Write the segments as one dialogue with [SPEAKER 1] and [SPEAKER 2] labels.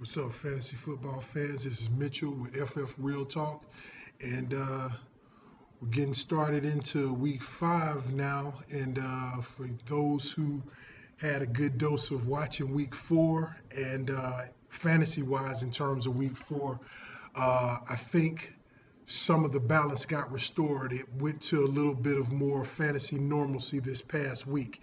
[SPEAKER 1] What's up, fantasy football fans? This is Mitchell with FF Real Talk, and we're getting started into week 5 now. And for those who had a good dose of watching week 4 and fantasy wise in terms of week 4, I think some of the balance got restored. It went to a little bit of more fantasy normalcy this past week.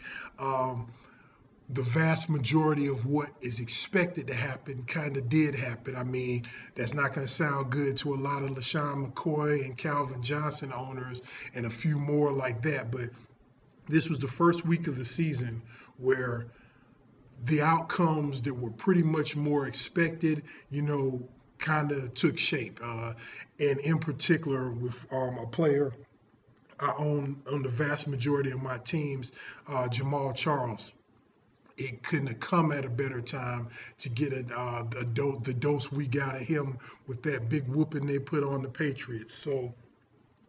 [SPEAKER 1] The vast majority of what is expected to happen kind of did happen. I mean, that's not going to sound good to a lot of LaShawn McCoy and Calvin Johnson owners and a few more like that. But this was the first week of the season where the outcomes that were pretty much more expected, kind of took shape. And in particular, with a player I own on the vast majority of my teams, Jamal Charles. It couldn't have come at a better time to get the dose we got of him with that big whooping they put on the Patriots. So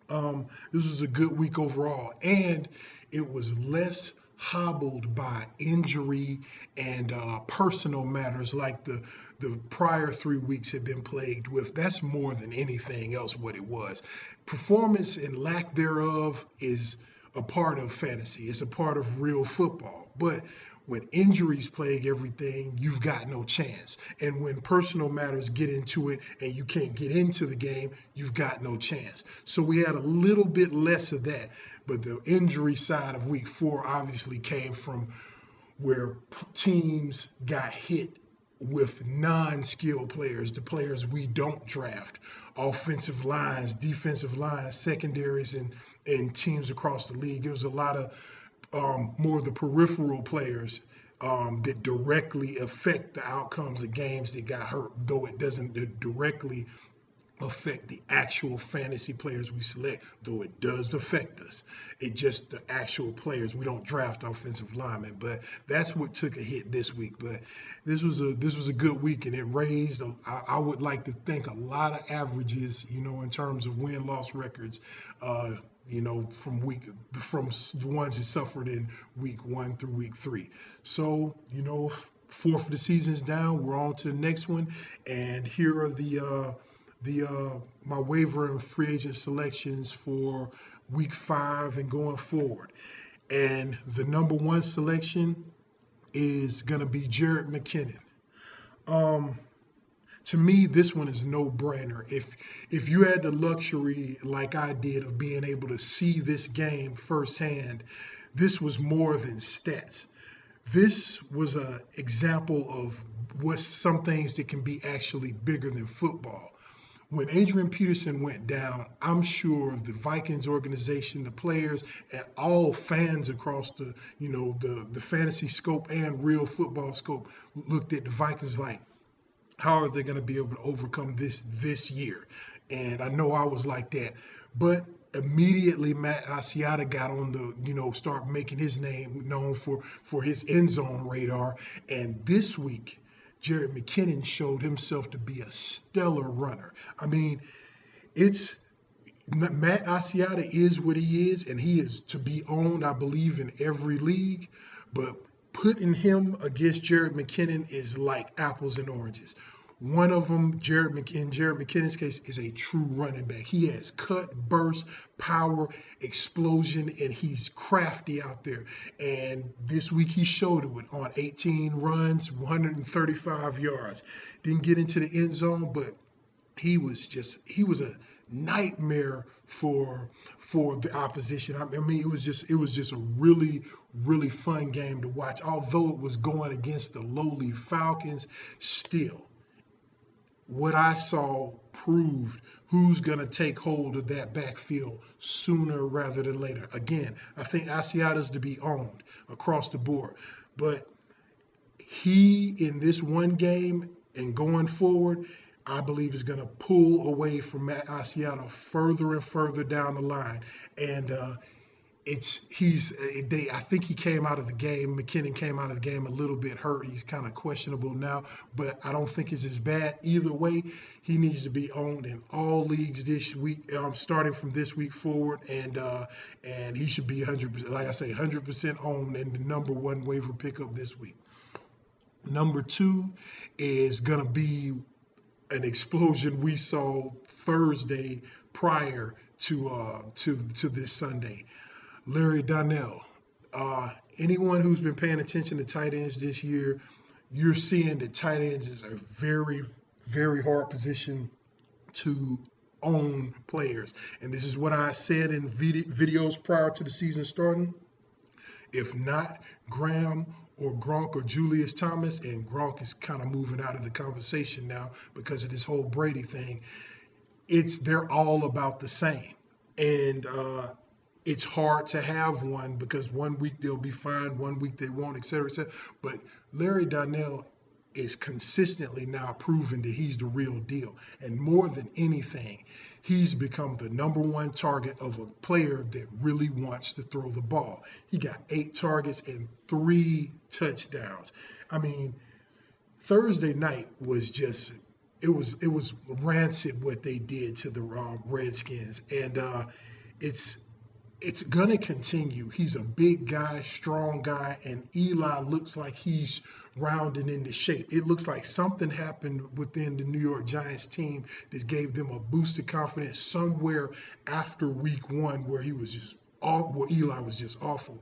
[SPEAKER 1] this was a good week overall, and it was less hobbled by injury and personal matters like the prior 3 weeks had been plagued with. That's more than anything else what it was. Performance and lack thereof is a part of fantasy. It's a part of real football. But when injuries plague everything, you've got no chance. And when personal matters get into it and you can't get into the game, you've got no chance. So we had a little bit less of that. But the injury side of week 4 obviously came from where teams got hit with non-skilled players, the players we don't draft, offensive lines, defensive lines, secondaries, and teams across the league. It was a lot of more of the peripheral players that directly affect the outcomes of games that got hurt, though it doesn't directly affect the actual fantasy players we select, though it does affect us. It just the actual players. We don't draft offensive linemen, but that's what took a hit this week. But this was a good week, and it raised. I would like to think a lot of averages, in terms of win-loss records. From the ones that suffered in week 1 through week 3. So, fourth of the season's down. We're on to the next one, and here are my waiver and free agent selections for week 5 and going forward. And the number 1 selection is going to be Jerick McKinnon. To me, this one is no brainer. If you had the luxury, like I did, of being able to see this game firsthand, this was more than stats. This was an example of what some things that can be actually bigger than football. When Adrian Peterson went down, I'm sure the Vikings organization, the players, and all fans across the fantasy scope and real football scope looked at the Vikings like, how are they going to be able to overcome this year? And I know I was like that. But immediately Matt Asiata got on start making his name known for his end zone radar. And this week, Jerick McKinnon showed himself to be a stellar runner. I mean, Matt Asiata is what he is, and he is to be owned, I believe, in every league. But putting him against Jerick McKinnon is like apples and oranges. One of them, in Jerick McKinnon's case, is a true running back. He has cut, burst, power, explosion, and he's crafty out there. And this week he showed it on 18 runs, 135 yards. Didn't get into the end zone, but he was a nightmare for the opposition. I mean, it was just a really, really fun game to watch. Although it was going against the lowly Falcons, still, what I saw proved who's going to take hold of that backfield sooner rather than later. Again, I think Asiata's to be owned across the board, but he, in this one game and going forward, I believe is going to pull away from Matt Asiata further and further down the line. And I think he came out of the game. McKinnon came out of the game a little bit hurt. He's kind of questionable now, but I don't think it's as bad. Either way, he needs to be owned in all leagues this week, starting from this week forward, and he should be 100%, like I say, 100% owned and the number 1 waiver pickup this week. Number two is going to be an explosion we saw Thursday prior to this Sunday. Larry Donnell. Anyone who's been paying attention to tight ends this year, you're seeing that tight ends is a very, very hard position to own players. And this is what I said in videos prior to the season starting. If not Graham or Gronk or Julius Thomas, and Gronk is kind of moving out of the conversation now because of this whole Brady thing, they're all about the same. And it's hard to have one because 1 week they'll be fine, 1 week they won't, et cetera, et cetera. But Larry Donnell is consistently now proving that he's the real deal. And more than anything, he's become the number one target of a player that really wants to throw the ball. He got 8 targets and 3 touchdowns. I mean, Thursday night was just, it was rancid what they did to the Redskins. And it's going to continue. He's a big guy, strong guy, and Eli looks like he's rounding into shape. It looks like something happened within the New York Giants team that gave them a boost of confidence somewhere after week 1 where he was just Eli was just awful.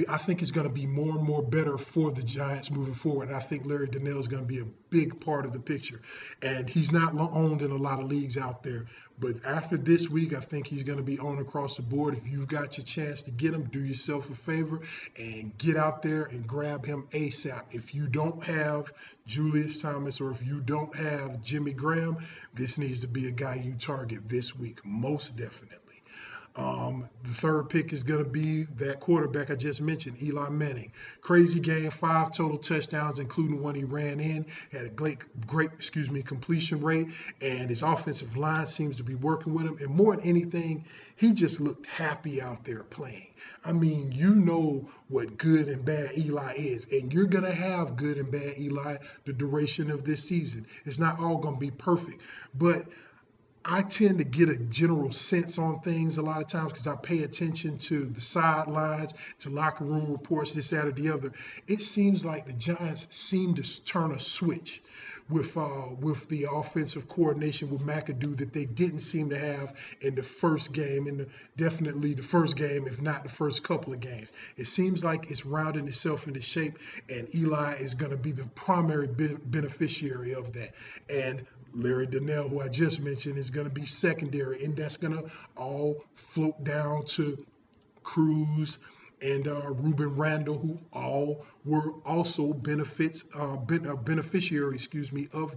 [SPEAKER 1] I think it's going to be more and more better for the Giants moving forward. And I think Larry Donnell is going to be a big part of the picture. And he's not owned in a lot of leagues out there. But after this week, I think he's going to be owned across the board. If you've got your chance to get him, do yourself a favor and get out there and grab him ASAP. If you don't have Julius Thomas or if you don't have Jimmy Graham, this needs to be a guy you target this week, most definitely. The third pick is going to be that quarterback I just mentioned, Eli Manning. Crazy game, 5 total touchdowns, including one he ran in. Had a great completion rate, and his offensive line seems to be working with him. And more than anything, he just looked happy out there playing. I mean, you know what good and bad Eli is, and you're going to have good and bad Eli the duration of this season. It's not all going to be perfect, but I tend to get a general sense on things a lot of times because I pay attention to the sidelines, to locker room reports, this, that, or the other. It seems like the Giants seem to turn a switch with the offensive coordination with McAdoo that they didn't seem to have in the first game, definitely the first game, if not the first couple of games. It seems like it's rounding itself into shape, and Eli is going to be the primary beneficiary of that. And Larry Donnell, who I just mentioned, is going to be secondary, and that's going to all float down to Cruz and Ruben Randall, who all were also beneficiaries, of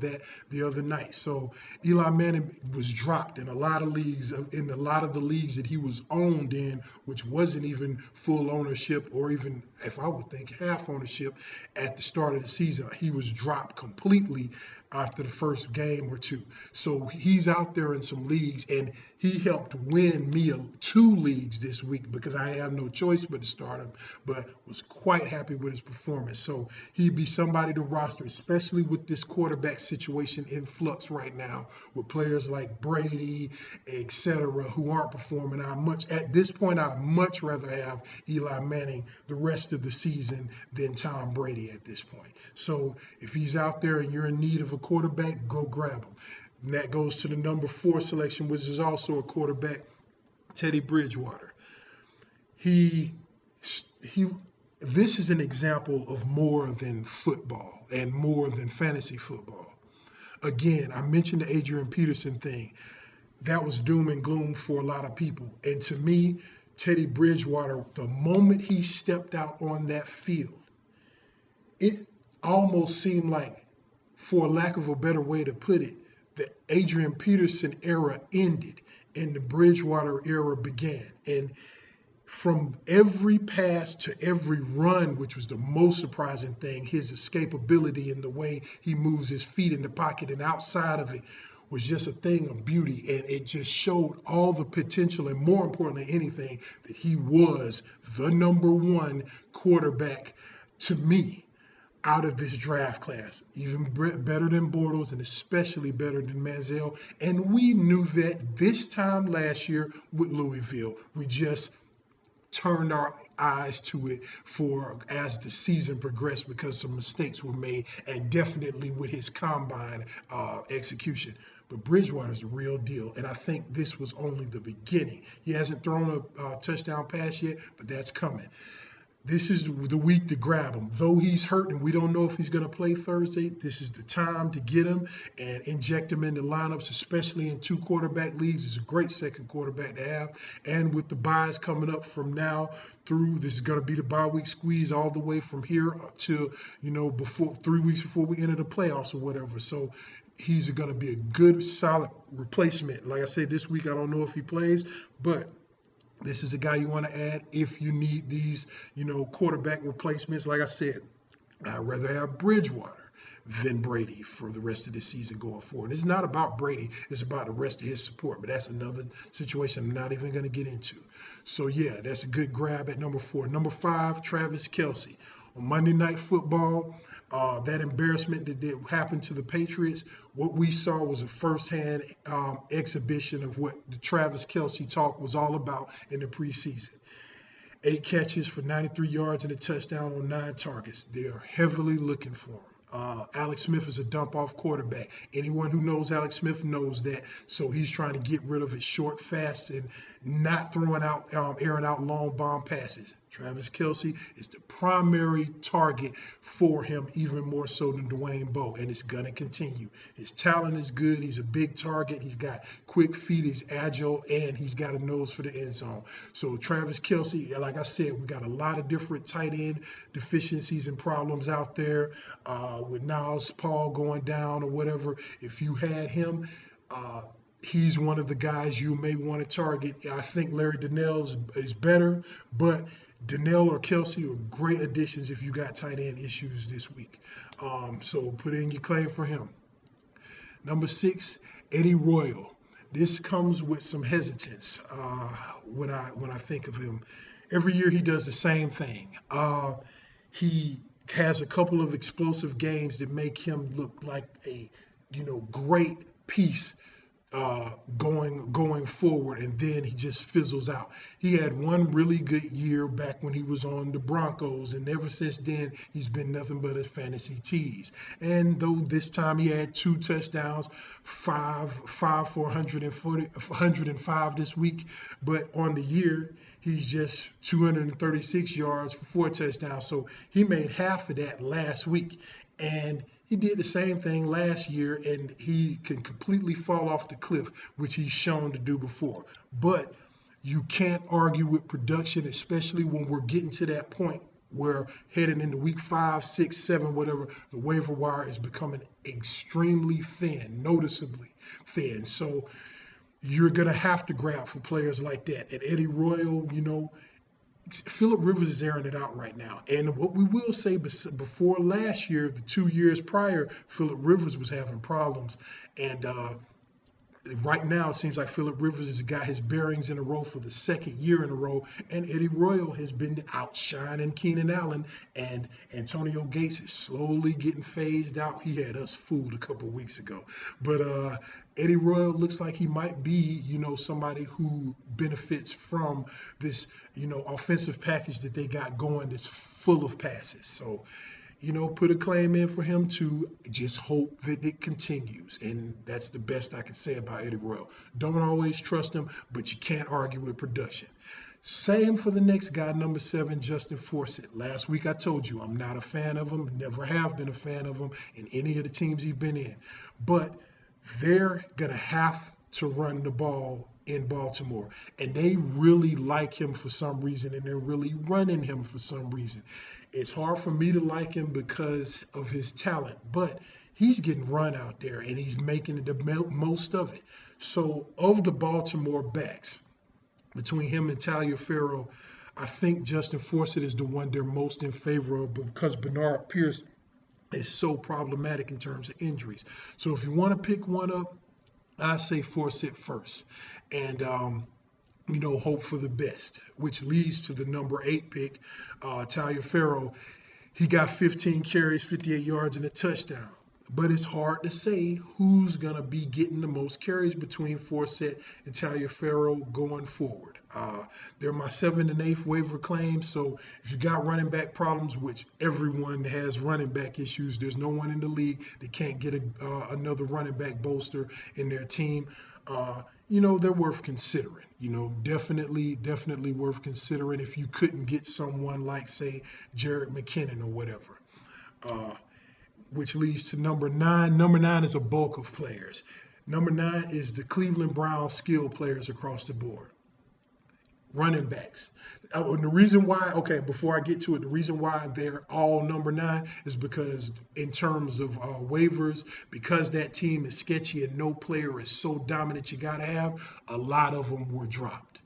[SPEAKER 1] that the other night. So Eli Manning was dropped in a lot of leagues, in a lot of the leagues that he was owned in, which wasn't even full ownership or even, if I would think, half ownership at the start of the season. He was dropped completely after the first game or two. So he's out there in some leagues, and he helped win me 2 leagues this week because I have no choice but to start him, but was quite happy with his performance. So he'd be somebody to roster, especially with this quarterback situation in flux right now with players like Brady, etc., who aren't performing. At this point, I'd much rather have Eli Manning the rest of the season than Tom Brady at this point. So if he's out there and you're in need of a quarterback, go grab him. And that goes to the number 4 selection, which is also a quarterback, Teddy Bridgewater. This is an example of more than football and more than fantasy football. Again, I mentioned the Adrian Peterson thing. That was doom and gloom for a lot of people. And to me, Teddy Bridgewater, the moment he stepped out on that field, it almost seemed like, for lack of a better way to put it, the Adrian Peterson era ended and the Bridgewater era began. And from every pass to every run, which was the most surprising thing, his escapability and the way he moves his feet in the pocket and outside of it was just a thing of beauty. And it just showed all the potential, and more importantly anything, that he was the number 1 quarterback to me out of this draft class, even better than Bortles and especially better than Manziel. And we knew that this time last year with Louisville. We just turned our eyes to it for as the season progressed because some mistakes were made, and definitely with his combine execution. But Bridgewater's a real deal, and I think this was only the beginning. He hasn't thrown a touchdown pass yet, but that's coming. This is the week to grab him. Though he's hurt and we don't know if he's going to play Thursday, this is the time to get him and inject him into lineups, especially in 2 quarterback leagues. It's a great second quarterback to have. And with the buys coming up from now through, this is going to be the bye week squeeze all the way from here to, before 3 weeks before we enter the playoffs or whatever. So he's going to be a good, solid replacement. Like I said, this week I don't know if he plays, but this is a guy you want to add if you need these, quarterback replacements. Like I said, I'd rather have Bridgewater than Brady for the rest of the season going forward. It's not about Brady. It's about the rest of his support. But that's another situation I'm not even going to get into. So, yeah, that's a good grab at number 4. Number 5, Travis Kelce. On Monday Night Football, that embarrassment that happened to the Patriots, what we saw was a firsthand exhibition of what the Travis Kelce talk was all about in the preseason. 8 catches for 93 yards and a touchdown on 9 targets. They are heavily looking for him. Alex Smith is a dump-off quarterback. Anyone who knows Alex Smith knows that. So he's trying to get rid of it short, fast, and not throwing out, airing out long bomb passes. Travis Kelce is the primary target for him, even more so than Dwayne Bowe, and it's going to continue. His talent is good. He's a big target. He's got quick feet. He's agile, and he's got a nose for the end zone. So Travis Kelce, like I said, we got a lot of different tight end deficiencies and problems out there with Niles Paul going down or whatever. If you had him, he's one of the guys you may want to target. I think Larry Donnell is better, but Donnell or Kelce are great additions if you got tight end issues this week. So put in your claim for him. Number 6, Eddie Royal. This comes with some hesitance when I think of him. Every year he does the same thing. He has a couple of explosive games that make him look like a great piece going forward, and then he just fizzles out. He had one really good year back when he was on the Broncos, and ever since then he's been nothing but a fantasy tease. And though this time he had 2 touchdowns, five for 105 this week, but on the year he's just 236 yards for 4 touchdowns. So he made half of that last week, and he did the same thing last year, and he can completely fall off the cliff, which he's shown to do before. But you can't argue with production, especially when we're getting to that point where heading into week 5, 6, 7, whatever, the waiver wire is becoming extremely thin, noticeably thin. So you're going to have to grab for players like that. And Eddie Royal, Phillip Rivers is airing it out right now. And what we will say, before last year, the 2 years prior, Phillip Rivers was having problems. And right now, it seems like Phillip Rivers has got his bearings in a row for the 2nd year in a row. And Eddie Royal has been outshining Keenan Allen. And Antonio Gates is slowly getting phased out. He had us fooled a couple of weeks ago. But Eddie Royal looks like he might be, somebody who benefits from this, offensive package that they got going that's full of passes. So, put a claim in for him to just hope that it continues. And that's the best I can say about Eddie Royal. Don't always trust him, but you can't argue with production. Same for the next guy, number 7, Justin Forsett. Last week I told you I'm not a fan of him, never have been a fan of him in any of the teams he's been in. But they're going to have to run the ball in Baltimore. And they really like him for some reason, and they're really running him for some reason. It's hard for me to like him because of his talent, but he's getting run out there, and he's making the most of it. So of the Baltimore backs, between him and Taliaferro, I think Justin Forsett is the one they're most in favor of because Bernard Pierce is so problematic in terms of injuries. So if you want to pick one up, I say Forsett first. And hope for the best, which leads to the number 8 pick, Taliaferro. He got 15 carries, 58 yards, and a touchdown. but it's hard to say who's going to be getting the most carries between Forsett and Taliaferro going forward. They're my 7th and 8th waiver claims, so if you got running back problems, which everyone has running back issues, there's no one in the league that can't get another running back bolster in their team. They're worth considering. Definitely worth considering if you couldn't get someone like, say, Jerick McKinnon or whatever. Which leads to number 9. Number 9 is a bulk of players. Number 9 is the Cleveland Browns skilled players across the board. Running backs. And the reason why, before I get to it, the reason why they're all number 9 is because in terms of waivers, because that team is sketchy and no player is so dominant you got to have, a lot of them were dropped.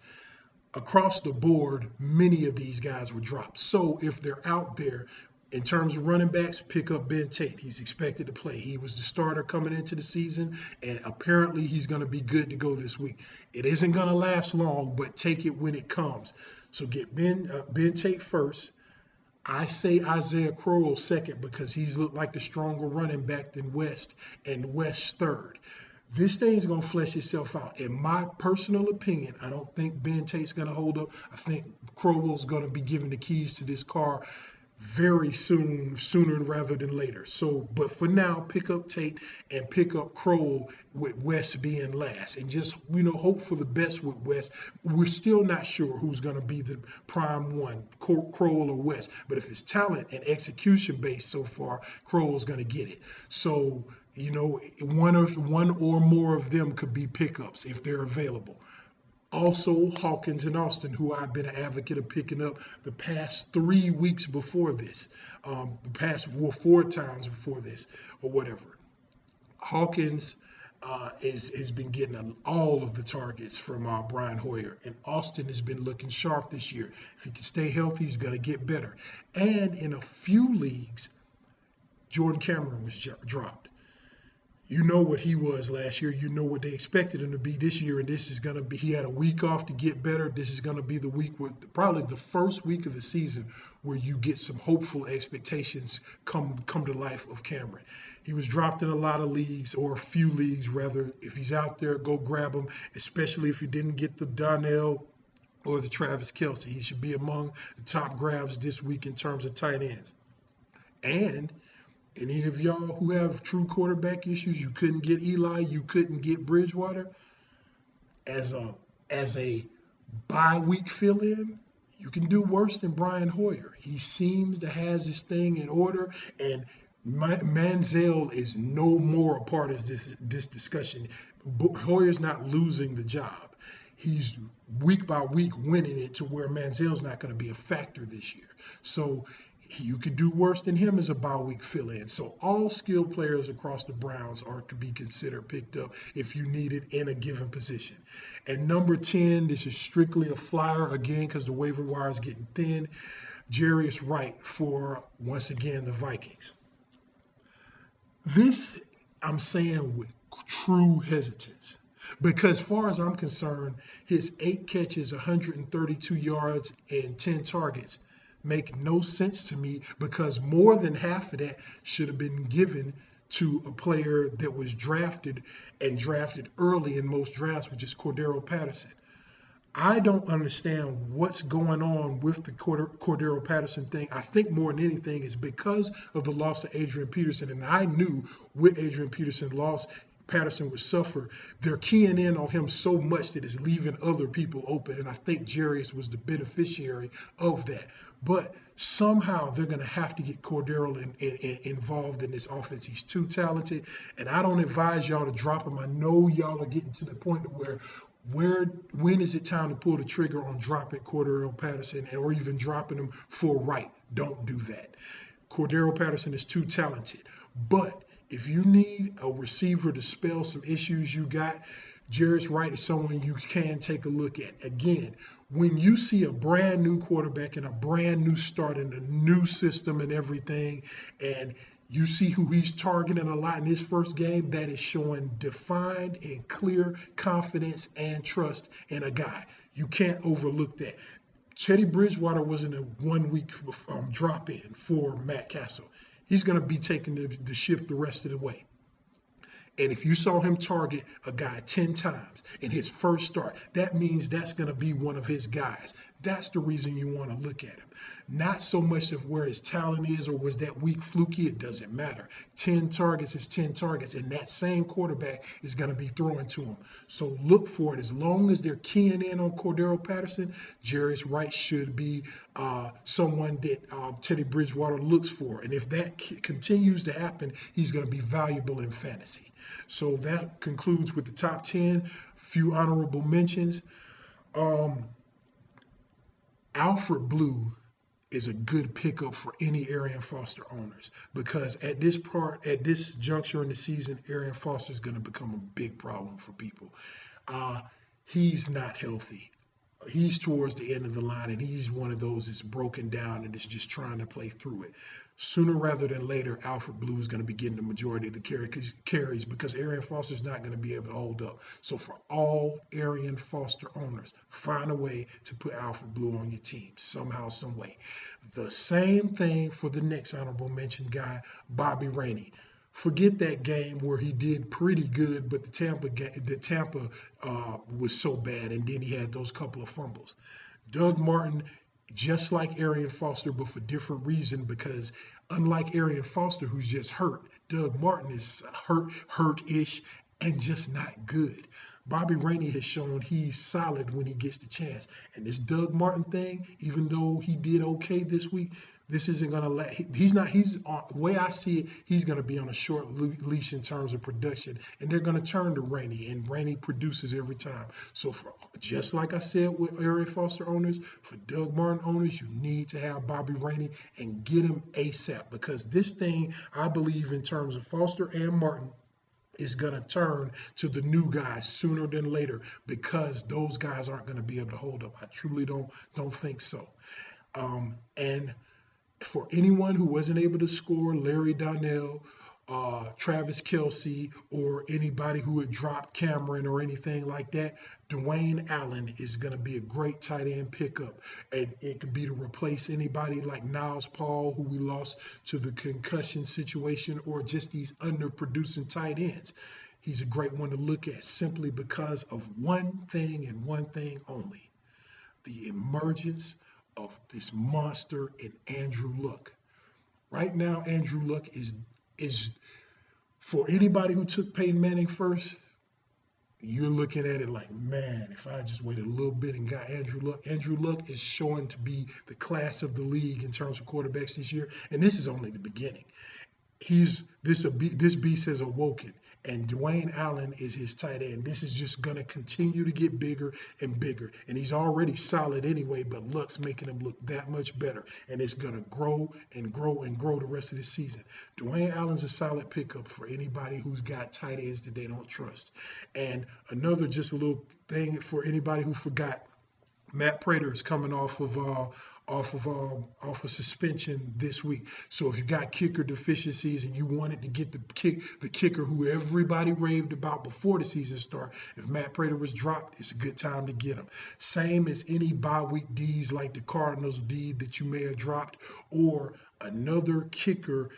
[SPEAKER 1] Across the board, many of these guys were dropped. So if they're out there, in terms of running backs, pick up Ben Tate. He's expected to play. He was the starter coming into the season, and apparently he's going to be good to go this week. It isn't going to last long, but take it when it comes. So get Ben Tate first. I say Isaiah Crowell second because he's looked like the stronger running back than West, and West third. This thing's going to flesh itself out. In my personal opinion, I don't think Ben Tate's going to hold up. I think Crowell's going to be given the keys to this car very soon, sooner rather than later. So, but for now, pick up Tate and pick up Crowell with West being last, and just hope for the best with West. We're still not sure who's going to be the prime one, Crowell or West. But if it's talent and execution based so far, Crowell's going to get it. So one or more of them could be pickups if they're available. Also, Hawkins and Austin, who I've been an advocate of picking up the past 3 weeks before this, the past 4 times before this, or whatever. Hawkins has been getting all of the targets from Brian Hoyer, and Austin has been looking sharp this year. If he can stay healthy, he's going to get better. And in a few leagues, Jordan Cameron was dropped. You know what he was last year. You know what they expected him to be this year, and this is going to be, he had a week off to get better. This is going to be the week probably the first week of the season where you get some hopeful expectations come to life of Cameron. He was dropped in a lot of leagues, or a few leagues rather. If he's out there, go grab him, especially if you didn't get the Donnell or the Travis Kelce. He should be among the top grabs this week in terms of tight ends. And any of y'all who have true quarterback issues, you couldn't get Eli, you couldn't get Bridgewater, as a bye week fill-in, you can do worse than Brian Hoyer. He seems to has his thing in order, and Manziel is no more a part of this discussion. Hoyer's not losing the job. He's week by week winning it to where Manziel's not going to be a factor this year. So you could do worse than him as a bye week fill-in. So all skilled players across the Browns are to be considered picked up if you need it in a given position. And number 10, this is strictly a flyer again because the waiver wire is getting thin. Jarius Wright for, once again, the Vikings. This I'm saying with true hesitance. Because as far as I'm concerned, his 8 catches, 132 yards, and 10 targets make no sense to me, because more than half of that should have been given to a player that was drafted early in most drafts, which is Cordero Patterson. I don't understand what's going on with the Cordero Patterson thing. I think more than anything is because of the loss of Adrian Peterson. And I knew with Adrian Peterson's loss, Patterson would suffer. They're keying in on him so much that it's leaving other people open. And I think Jarius was the beneficiary of that. But somehow they're going to have to get Cordero involved in this offense. He's too talented. And I don't advise y'all to drop him. I know y'all are getting to the point where when is it time to pull the trigger on dropping Cordero Patterson, or even dropping him for Wright? Don't do that. Cordero Patterson is too talented. But if you need a receiver to spell some issues you got, Jarius Wright is someone you can take a look at. Again, when you see a brand new quarterback and a brand new start in a new system and everything, and you see who he's targeting a lot in his first game, that is showing defined and clear confidence and trust in a guy. You can't overlook that. Teddy Bridgewater wasn't a 1 week drop-in for Matt Castle. he's going to be taking the ship the rest of the way. And if you saw him target a guy 10 times in his first start, that means that's going to be one of his guys. That's the reason you want to look at him. Not so much of where his talent is or was that week fluky. It doesn't matter. 10 targets is 10 targets, and that same quarterback is going to be throwing to him. So look for it. As long as they're keying in on Cordero Patterson, Jarius Wright should be someone that Teddy Bridgewater looks for. And if that continues to happen, he's going to be valuable in fantasy. So that concludes with the top 10. Few honorable mentions. Alfred Blue is a good pickup for any Arian Foster owners, because at this juncture in the season, Arian Foster is going to become a big problem for people. He's not healthy. He's towards the end of the line, and he's one of those that's broken down and is just trying to play through it. Sooner rather than later, Alfred Blue is going to be getting the majority of the carries because Arian Foster is not going to be able to hold up. So for all Arian Foster owners, find a way to put Alfred Blue on your team somehow, some way. The same thing for the next honorable mention guy, Bobby Rainey. Forget that game where he did pretty good, but the Tampa was so bad, and then he had those couple of fumbles. Doug Martin, just like Arian Foster, but for different reason, because unlike Arian Foster, who's just hurt, Doug Martin is hurt-ish, and just not good. Bobby Rainey has shown he's solid when he gets the chance. And this Doug Martin thing, even though he did okay this week, this isn't going to let, the way I see it, he's going to be on a short leash in terms of production, and they're going to turn to Rainey, and Rainey produces every time. So just like I said with Arian Foster owners, for Doug Martin owners, you need to have Bobby Rainey and get him ASAP, because this thing, I believe in terms of Foster and Martin, is going to turn to the new guys sooner than later, because those guys aren't going to be able to hold up. I truly don't think so. And for anyone who wasn't able to score, Larry Donnell, Travis Kelce, or anybody who had dropped Cameron or anything like that, Dwayne Allen is going to be a great tight end pickup. And it could be to replace anybody like Niles Paul, who we lost to the concussion situation, or just these underproducing tight ends. He's a great one to look at simply because of one thing and one thing only: the emergence of this monster in Andrew Luck. Right now, Andrew Luck is for anybody who took Peyton Manning first, you're looking at it like, man, if I just waited a little bit and got Andrew Luck is showing to be the class of the league in terms of quarterbacks this year, and this is only the beginning. This beast has awoken, and Dwayne Allen is his tight end. This is just going to continue to get bigger and bigger, and he's already solid anyway, but Luck's making him look that much better, and it's going to grow and grow and grow the rest of the season. Dwayne Allen's a solid pickup for anybody who's got tight ends that they don't trust. And another just a little thing for anybody who forgot, Matt Prater is coming off of suspension this week. So if you got kicker deficiencies and you wanted to get the kicker who everybody raved about before the season start, if Matt Prater was dropped, it's a good time to get him. Same as any bye week Ds like the Cardinals D that you may have dropped, or another kicker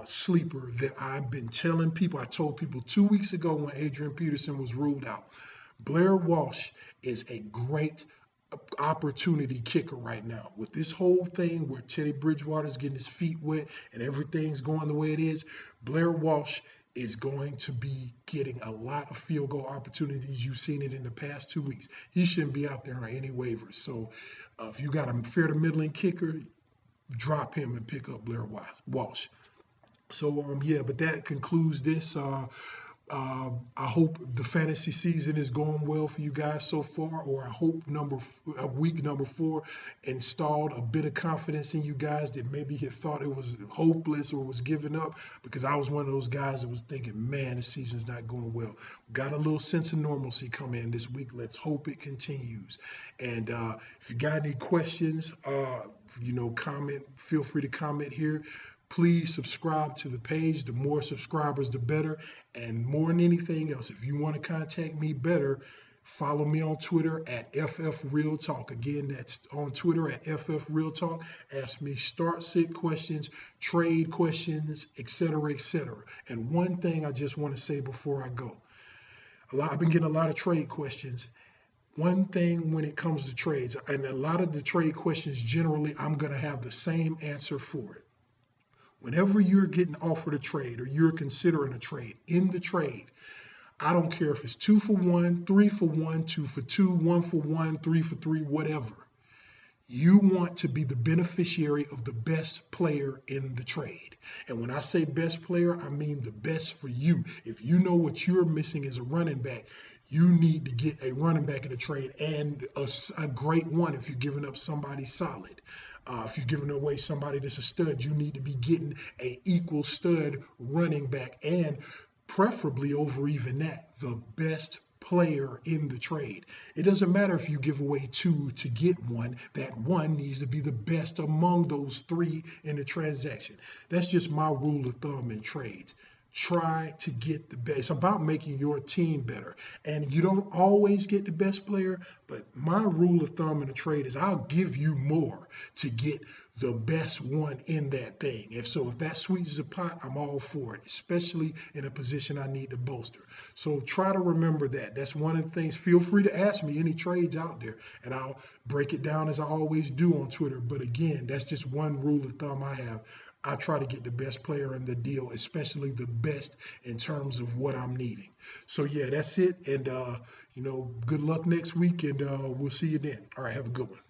[SPEAKER 1] sleeper that I've been telling people. I told people 2 weeks ago when Adrian Peterson was ruled out. Blair Walsh is a great opportunity kicker right now. With this whole thing where Teddy Bridgewater is getting his feet wet and everything's going the way it is, Blair Walsh is going to be getting a lot of field goal opportunities. You've seen it in the past 2 weeks. He shouldn't be out there on any waivers. So if you got a fair to middling kicker, drop him and pick up Blair Walsh. So yeah, but that concludes this. I hope the fantasy season is going well for you guys so far, or I hope week number 4 installed a bit of confidence in you guys that maybe had thought it was hopeless or was giving up, because I was one of those guys that was thinking, man, the season's not going well. We got a little sense of normalcy coming in this week. Let's hope it continues. And if you got any questions, comment, feel free to comment here. Please subscribe to the page. The more subscribers, the better. And more than anything else, if you want to contact me better, Follow me on Twitter at FF Real Talk. Again, that's on Twitter at FF Real Talk. Ask me start-sit questions, trade questions, etc., etc. And one thing I just want to say before I go. I've been getting a lot of trade questions. One thing when it comes to trades, and a lot of the trade questions generally, I'm going to have the same answer for it. Whenever you're getting offered a trade or you're considering a trade, in the trade, I don't care if it's 2 for 1, 3 for 1, 2 for 2, 1 for 1, 3 for 3, whatever. You want to be the beneficiary of the best player in the trade. And when I say best player, I mean the best for you. If you know what you're missing is a running back, you need to get a running back in the trade, and a great one if you're giving up somebody solid. If you're giving away somebody that's a stud, you need to be getting a equal stud running back, and preferably over even that, the best player in the trade. It doesn't matter if you give away 2 to get 1, that 1 needs to be the best among those 3 in the transaction. That's just my rule of thumb in trades. Try to get the best. It's about making your team better. And you don't always get the best player, but my rule of thumb in a trade is I'll give you more to get the best one in that thing. If that sweetens the pot, I'm all for it, especially in a position I need to bolster. So try to remember that. That's one of the things. Feel free to ask me any trades out there, and I'll break it down as I always do on Twitter. But again, that's just one rule of thumb I have. I try to get the best player in the deal, especially the best in terms of what I'm needing. So yeah, that's it. And good luck next week, and we'll see you then. All right, have a good one.